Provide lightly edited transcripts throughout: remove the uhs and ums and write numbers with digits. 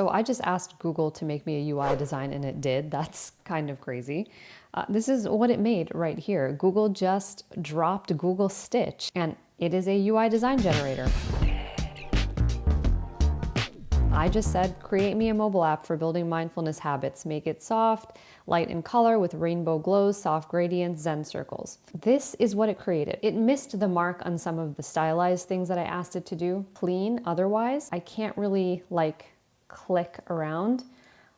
So I just asked Google to make me a UI design and it did. That's kind of crazy. This is what it made right here. Google just dropped Google Stich and it is a UI design generator. I just said, create me a mobile app for building mindfulness habits. Make it soft, light in color with rainbow glows, soft gradients, Zen circles. This is what it created. It missed the mark on some of the stylized things that I asked it to do. Clean otherwise. I can't really click around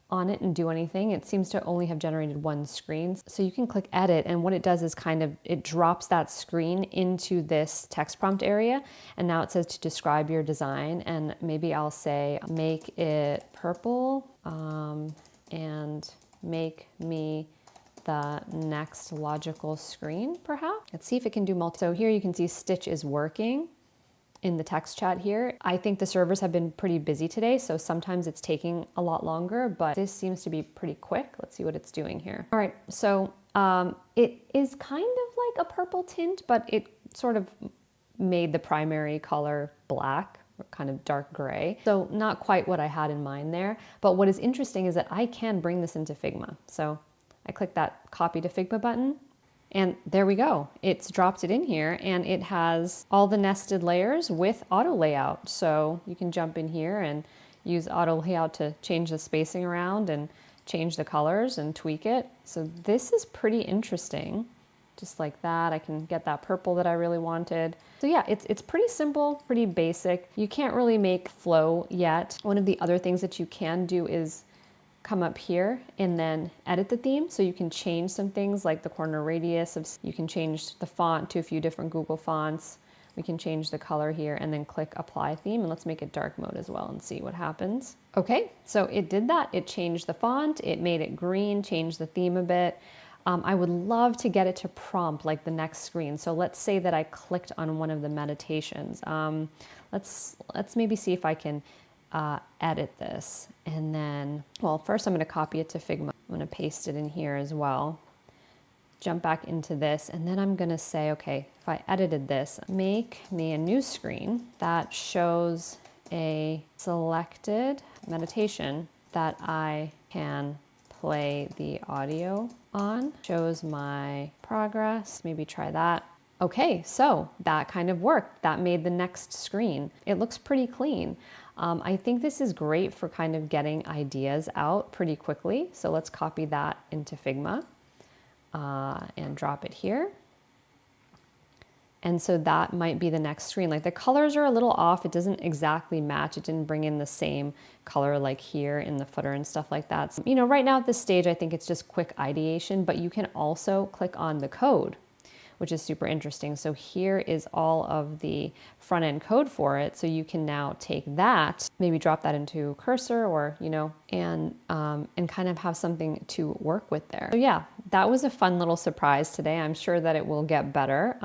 on it and do anything. It seems to only have generated one screen. So you can click edit and what it does is it drops that screen into this text prompt area. And now it says to describe your design and maybe I'll say, make it purple and make me the next logical screen perhaps. Let's see if it can do multi. So here you can see Stich is working in the text chat here. I think the servers have been pretty busy today, so sometimes it's taking a lot longer, but this seems to be pretty quick. Let's see what it's doing here. All right, so it is kind of like a purple tint, but it sort of made the primary color black, or kind of dark gray. So not quite what I had in mind there, but what is interesting is that I can bring this into Figma. So I click that copy to Figma button, and there we go. It's dropped it in here and it has all the nested layers with auto layout. So you can jump in here and use auto layout to change the spacing around and change the colors and tweak it. So this is pretty interesting. Just like that, I can get that purple that I really wanted. So yeah, it's pretty simple, pretty basic. You can't really make flow yet. One of the other things that you can do is come up here and then edit the theme. So you can change some things like the corner radius you can change the font to a few different Google fonts. We can change the color here and then click apply theme and let's make it dark mode as well and see what happens. Okay, so it did that. It changed the font, it made it green, changed the theme a bit. I would love to get it to prompt like the next screen. So let's say that I clicked on one of the meditations. Let's maybe see if I can edit this. And then, well, first I'm going to copy it to Figma. I'm going to paste it in here as well. Jump back into this. And then I'm going to say, okay, if I edited this, make me a new screen that shows a selected meditation that I can play the audio on. Shows my progress. Maybe try that. Okay, so that kind of worked. That made the next screen. It looks pretty clean. I think this is great for kind of getting ideas out pretty quickly. So let's copy that into Figma and drop it here. And so that might be the next screen. Like the colors are a little off. It doesn't exactly match. It didn't bring in the same color like here in the footer and stuff like that. So, you know, right now at this stage, I think it's just quick ideation, but you can also click on the code, which is super interesting. So here is all of the front end code for it. So you can now take that, maybe drop that into cursor or, you know, and kind of have something to work with there. So yeah, that was a fun little surprise today. I'm sure that it will get better,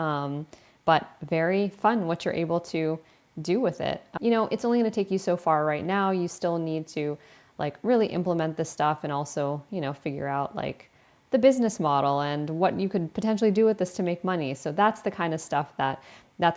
but very fun what you're able to do with it. You know, it's only going to take you so far right now. You still need to like really implement this stuff and also, you know, figure out like the business model and what you could potentially do with this to make money. So that's the kind of stuff that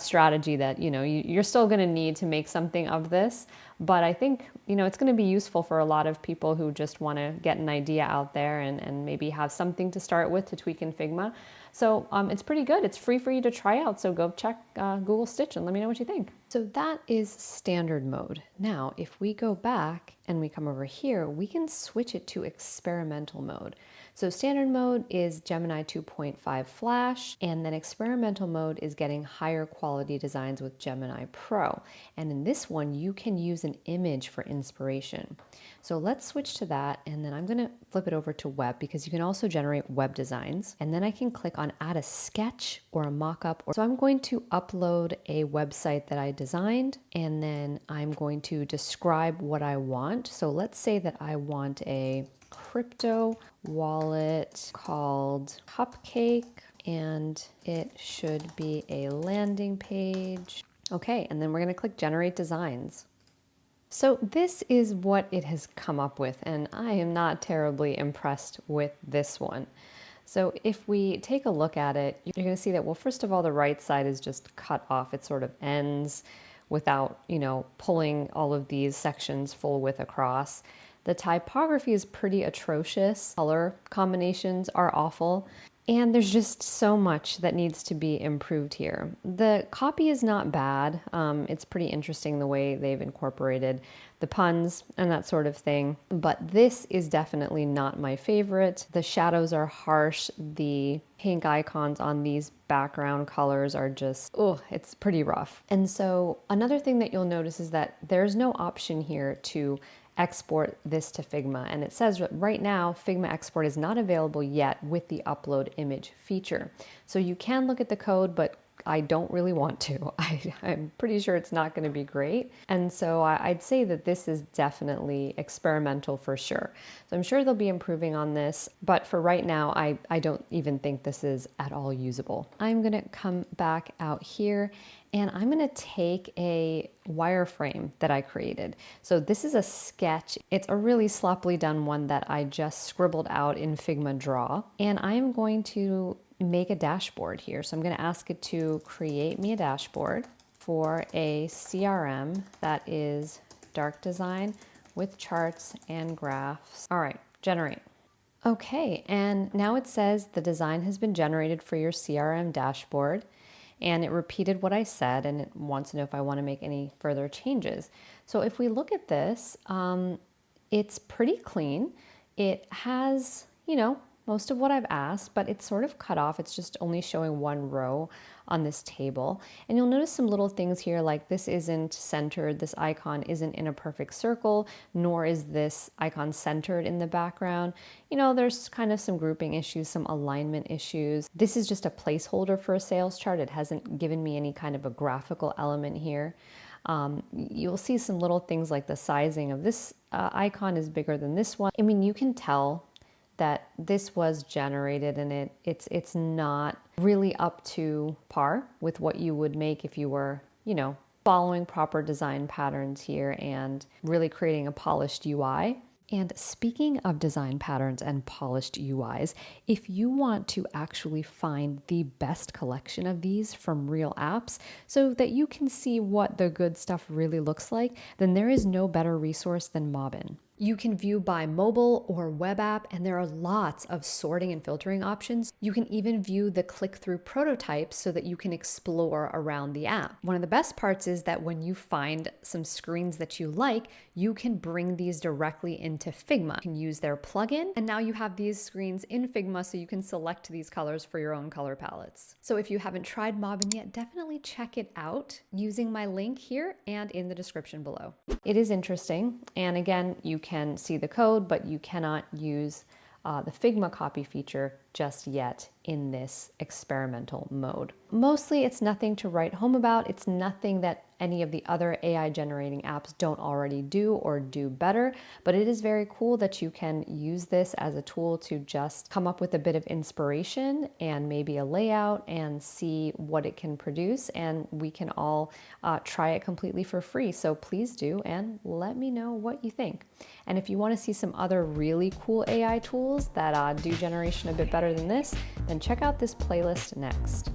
strategy that, you know, you're still going to need to make something of this. But I think, you know, it's going to be useful for a lot of people who just want to get an idea out there and maybe have something to start with to tweak in Figma. So it's pretty good. It's free for you to try out. So go check Google Stich and let me know what you think. So that is standard mode. Now, if we go back and we come over here, we can switch it to experimental mode. So standard mode is Gemini 2.5 Flash, and then experimental mode is getting higher quality designs with Gemini Pro. And in this one, you can use an image for inspiration. So let's switch to that, and then I'm gonna flip it over to web because you can also generate web designs. And then I can click on add a sketch or a mockup. So I'm going to upload a website that I designed, and then I'm going to describe what I want. So let's say that I want a crypto wallet called Cupcake, and it should be a landing page. Okay, and then we're going to click Generate Designs. So this is what it has come up with, and I am not terribly impressed with this one. So if we take a look at it, you're going to see that, well, first of all, the right side is just cut off. It sort of ends without, pulling all of these sections full width across. The typography is pretty atrocious. Color combinations are awful. And there's just so much that needs to be improved here. The copy is not bad. It's pretty interesting the way they've incorporated the puns and that sort of thing. But this is definitely not my favorite. The shadows are harsh. The pink icons on these background colors are just, it's pretty rough. And so another thing that you'll notice is that there's no option here to export this to Figma. And it says right now, Figma export is not available yet with the upload image feature. So you can look at the code, but I don't really want to. I'm pretty sure it's not going to be great. And so I'd say that this is definitely experimental for sure. So I'm sure they'll be improving on this, but for right now, I don't even think this is at all usable. I'm going to come back out here and I'm going to take a wireframe that I created. So this is a sketch. It's a really sloppily done one that I just scribbled out in Figma Draw. And I'm going to make a dashboard here. So I'm going to ask it to create me a dashboard for a CRM that is dark design with charts and graphs. All right, generate. Okay, and now it says the design has been generated for your CRM dashboard. And it repeated what I said, and it wants to know if I want to make any further changes. So if we look at this, it's pretty clean. It has, most of what I've asked, but it's sort of cut off. It's just only showing one row on this table. And you'll notice some little things here, like this isn't centered, this icon isn't in a perfect circle, nor is this icon centered in the background. There's kind of some grouping issues, some alignment issues. This is just a placeholder for a sales chart. It hasn't given me any kind of a graphical element here. You'll see some little things like the sizing of this icon is bigger than this one. I mean, you can tell that this was generated and it's not really up to par with what you would make if you were, following proper design patterns here and really creating a polished UI. And speaking of design patterns and polished UIs, if you want to actually find the best collection of these from real apps so that you can see what the good stuff really looks like, then there is no better resource than Mobbin. You can view by mobile or web app, and there are lots of sorting and filtering options. You can even view the click-through prototypes so that you can explore around the app. One of the best parts is that when you find some screens that you like, you can bring these directly into Figma. You can use their plugin, and now you have these screens in Figma so you can select these colors for your own color palettes. So if you haven't tried Mobbin yet, definitely check it out using my link here and in the description below. It is interesting, and again, you can see the code, but you cannot use the Figma copy feature just yet in this experimental mode. Mostly it's nothing to write home about. It's nothing that any of the other AI generating apps don't already do or do better, but it is very cool that you can use this as a tool to just come up with a bit of inspiration and maybe a layout and see what it can produce, and we can all try it completely for free. So please do, and let me know what you think. And if you want to see some other really cool AI tools that do generation a bit better than this, then check out this playlist next.